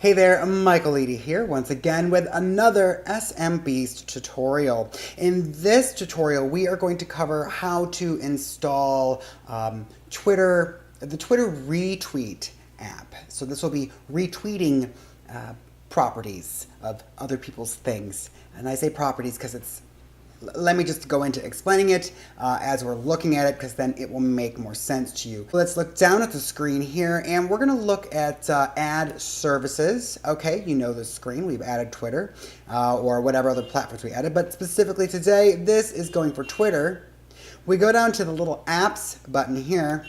Hey there, Michael Eady here once again with another SMB tutorial. In this tutorial, we are going to cover how to install the Twitter retweet app. So this will be retweeting properties of other people's things. And I say properties because let me just go into explaining it as we're looking at it, because then it will make more sense to you. Let's look down at the screen here, and we're going to look at add services. Okay, you know the screen. We've added Twitter or whatever other platforms we added, but specifically today, this is going for Twitter. We go down to the little apps button here,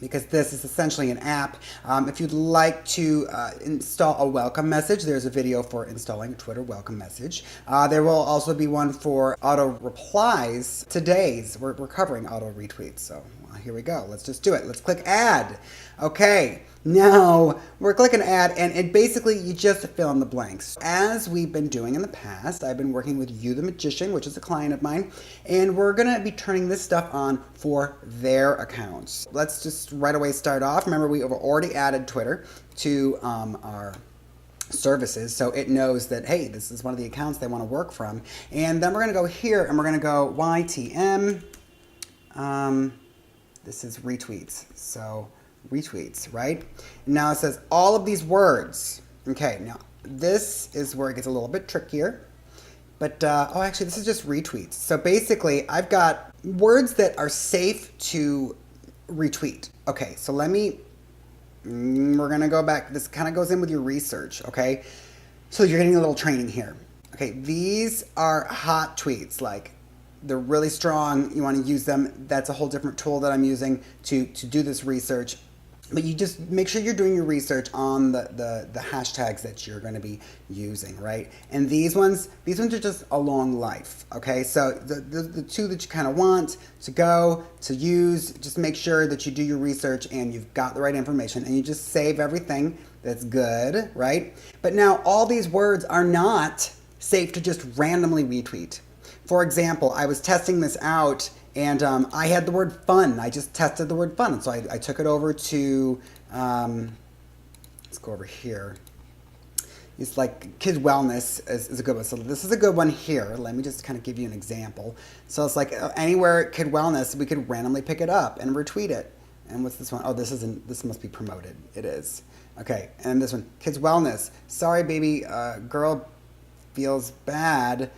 because this is essentially an app. If you'd like to install a welcome message, there's a video for installing a Twitter welcome message. There will also be one for auto replies. Today's, we're covering auto retweets, so here we go. Let's just do it. Let's click add. Okay, now we're clicking add, and it basically, you just fill in the blanks. As we've been doing in the past, I've been working with You the Magician, which is a client of mine, and we're gonna be turning this stuff on for their accounts. Let's just right away start off. Remember, we have already added Twitter to our services, so it knows that, hey, this is one of the accounts they want to work from. And then we're going to go here and we're going to go YTM. This is retweets, so retweets, right? Now it says all of these words. Okay, now this is where it gets a little bit trickier. But, oh, actually, this is just retweets. So basically, I've got words that are safe to retweet. Okay, so we're going to go back. This kind of goes in with your research, okay? So you're getting a little training here. Okay, these are hot tweets, like they're really strong. You want to use them. That's a whole different tool that I'm using to do this research. But you just make sure you're doing your research on the hashtags that you're going to be using, right? And these ones are just a long life, okay? So the two that you kind of want to use, just make sure that you do your research and you've got the right information, and you just save everything that's good, right? But now all these words are not safe to just randomly retweet. For example, I was testing this out, and I had the word fun. I just tested the word fun. And so I took it over to, let's go over here. It's like Kids Wellness is a good one. So this is a good one here. Let me just kind of give you an example. So it's like anywhere Kid Wellness, we could randomly pick it up and retweet it. And what's this one? Oh, this must be promoted. It is. Okay, and this one, Kids Wellness. Sorry, baby, girl feels bad.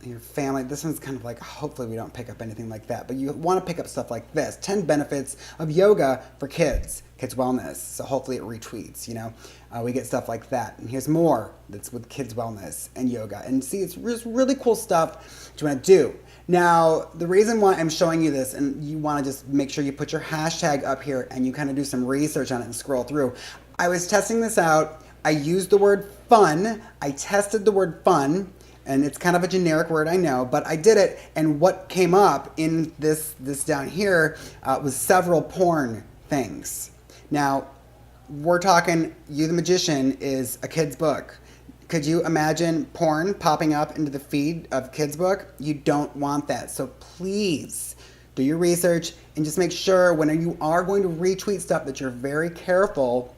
Your family, this one's kind of like, hopefully we don't pick up anything like that, but you want to pick up stuff like this. 10 benefits of yoga for kids wellness. So hopefully it retweets, you know. We get stuff like that. And here's more that's with kids wellness and yoga. And see, it's just really cool stuff that you want to do. Now, the reason why I'm showing you this, and you want to just make sure you put your hashtag up here and you kind of do some research on it and scroll through. I was testing this out. I used the word fun. I tested the word fun. And it's kind of a generic word, I know, but I did it, and what came up in this down here was several porn things. Now, we're talking You the Magician is a kid's book. Could you imagine porn popping up into the feed of kids' book? You don't want that. So please do your research and just make sure when you are going to retweet stuff that you're very careful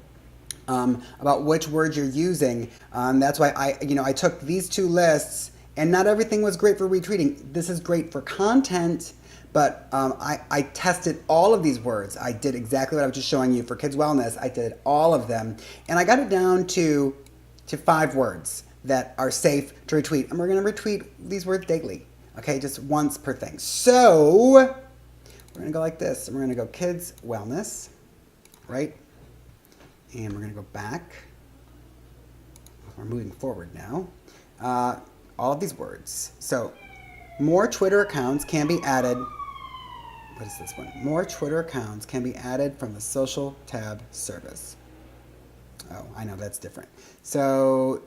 about which words you're using. That's why I took these two lists, and not everything was great for retweeting. This is great for content, but I tested all of these words. I did exactly what I was just showing you for kids wellness. I did all of them, and I got it down to 5 words that are safe to retweet, and we're going to retweet these words daily. Okay, just once per thing. So we're going to go like this. We're going to go kids wellness, right? And we're going to go back. We're moving forward now. All of these words. So, more Twitter accounts can be added. What is this one? More Twitter accounts can be added from the social tab service. Oh, I know that's different. So,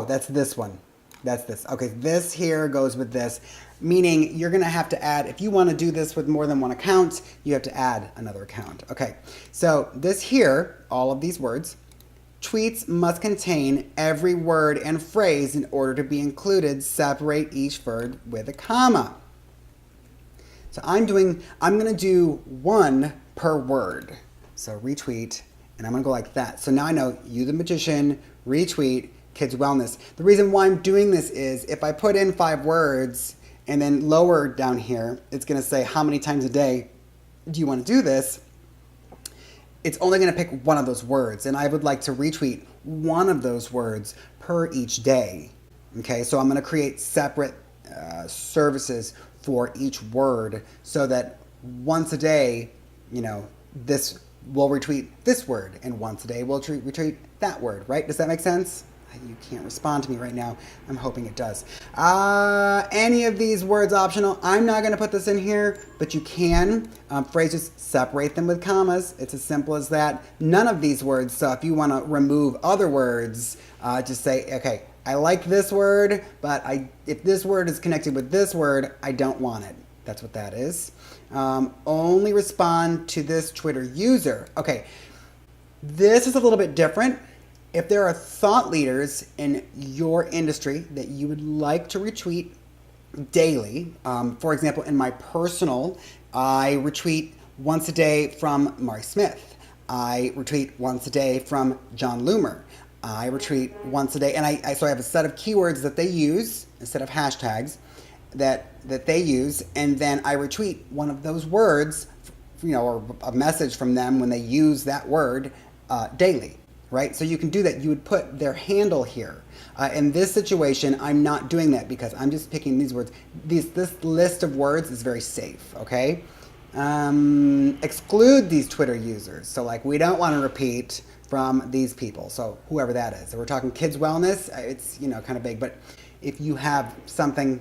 that's this one. That's this. Okay, this here goes with this, meaning you're going to have to add, if you want to do this with more than one account, you have to add another account. Okay, so this here, all of these words, tweets must contain every word and phrase in order to be included. Separate each word with a comma. So I'm going to do one per word. So retweet And I'm going to go like that. So now I know You the Magician, retweet, Kids Wellness. The reason why I'm doing this is if I put in 5 words and then lower down here, it's going to say how many times a day do you want to do this? It's only going to pick one of those words. And I would like to retweet one of those words per each day. Okay, so I'm going to create separate services for each word so that once a day, this will retweet this word, and once a day we'll retweet that word, right? Does that make sense? You can't respond to me right now. I'm hoping it does. Any of these words optional. I'm not going to put this in here, but you can. Phrases, separate them with commas. It's as simple as that. None of these words. So if you want to remove other words, just say, okay, I like this word, but if this word is connected with this word, I don't want it. That's what that is. Only respond to this Twitter user. Okay, this is a little bit different. If there are thought leaders in your industry that you would like to retweet daily, for example, in my personal, I retweet once a day from Mari Smith. I retweet once a day from John Loomer. I retweet once a day, and so I have a set of keywords that they use, a set of hashtags that they use, and then I retweet one of those words, or a message from them when they use that word daily, right? So you can do that. You would put their handle here. In this situation, I'm not doing that because I'm just picking these words. This list of words is very safe, okay? Exclude these Twitter users. So we don't want to repeat from these people. So whoever that is. So we're talking Kids Wellness. It's, kind of big, but if you have something,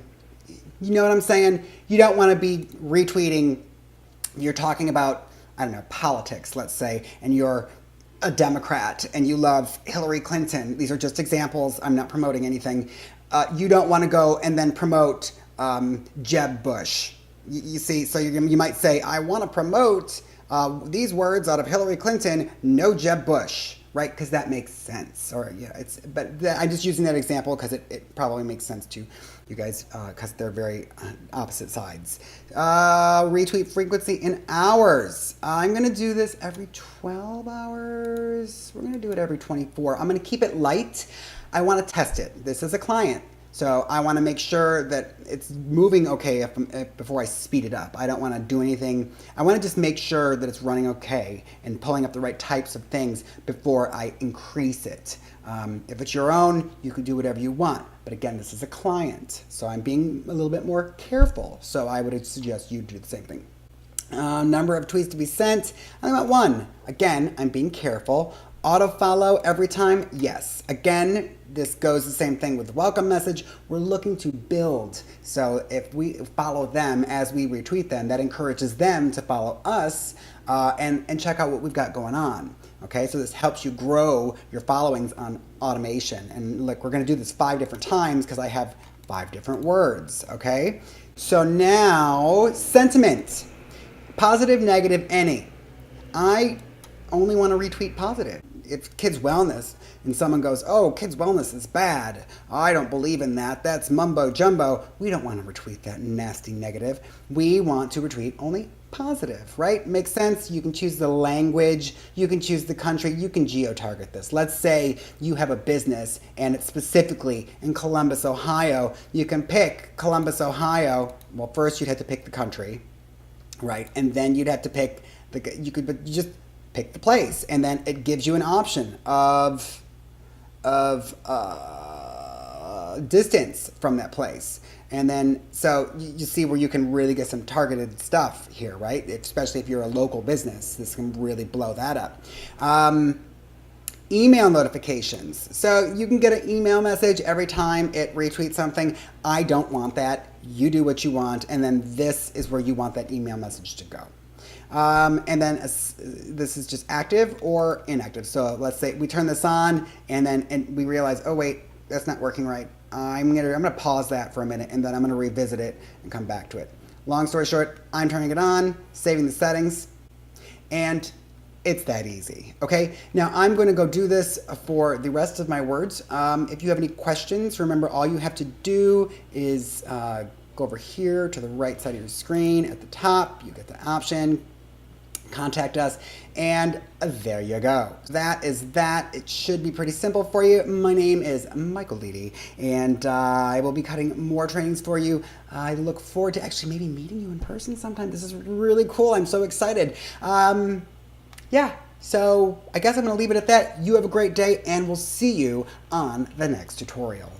you know what I'm saying? You don't want to be retweeting, you're talking about, I don't know, politics, let's say, and you're a Democrat and you love Hillary Clinton. These are just examples. I'm not promoting anything. You don't want to go and then promote Jeb Bush. You see, so you might say, I want to promote these words out of Hillary Clinton, no Jeb Bush, right? Because that makes sense. But I'm just using that example because it probably makes sense to you guys because they're very opposite sides. Retweet frequency in hours. I'm going to do this every 12 hours. We're going to do it every 24. I'm going to keep it light. I want to test it. This is a client. So I want to make sure that it's moving okay before I speed it up. I don't want to do anything. I want to just make sure that it's running okay and pulling up the right types of things before I increase it. If it's your own, you can do whatever you want. But again, this is a client. So I'm being a little bit more careful. So I would suggest you do the same thing. Number of tweets to be sent. I'm at 1. Again, I'm being careful. Auto follow every time? Yes. Again, this goes the same thing with the welcome message. We're looking to build. So if we follow them as we retweet them, that encourages them to follow us and check out what we've got going on. Okay, so this helps you grow your followings on automation. And look, we're going to do this 5 different times because I have 5 different words. Okay, so now sentiment. Positive, negative, any. I only want to retweet positive. If Kids Wellness and someone goes, oh, Kids Wellness is bad, I don't believe in that, that's mumbo jumbo, we don't want to retweet that nasty negative. We want to retweet only positive, right? Makes sense? You can choose the language, you can choose the country, you can geo-target this. Let's say you have a business and it's specifically in Columbus, Ohio. You can pick Columbus, Ohio. Well, first you'd have to pick the country, right? And then you'd have to pick you just pick the place, and then it gives you an option of distance from that place. And then, so you see where you can really get some targeted stuff here, right? Especially if you're a local business, this can really blow that up. Email notifications. So you can get an email message every time it retweets something. I don't want that. You do what you want, and then this is where you want that email message to go. And then this is just active or inactive. So let's say we turn this on and we realize, oh wait, that's not working right. I'm gonna pause that for a minute and then I'm gonna revisit it and come back to it. Long story short, I'm turning it on, saving the settings, and it's that easy. Okay, now I'm going to go do this for the rest of my words. If you have any questions, remember all you have to do is go over here to the right side of your screen at the top. You get the option. contact us, and there you go. That is that. It should be pretty simple for you. My name is Michael Leedy, and I will be cutting more trainings for you. I look forward to actually maybe meeting you in person sometime. This is really cool. I'm so excited. Yeah, so I guess I'm going to leave it at that. You have a great day, and we'll see you on the next tutorial.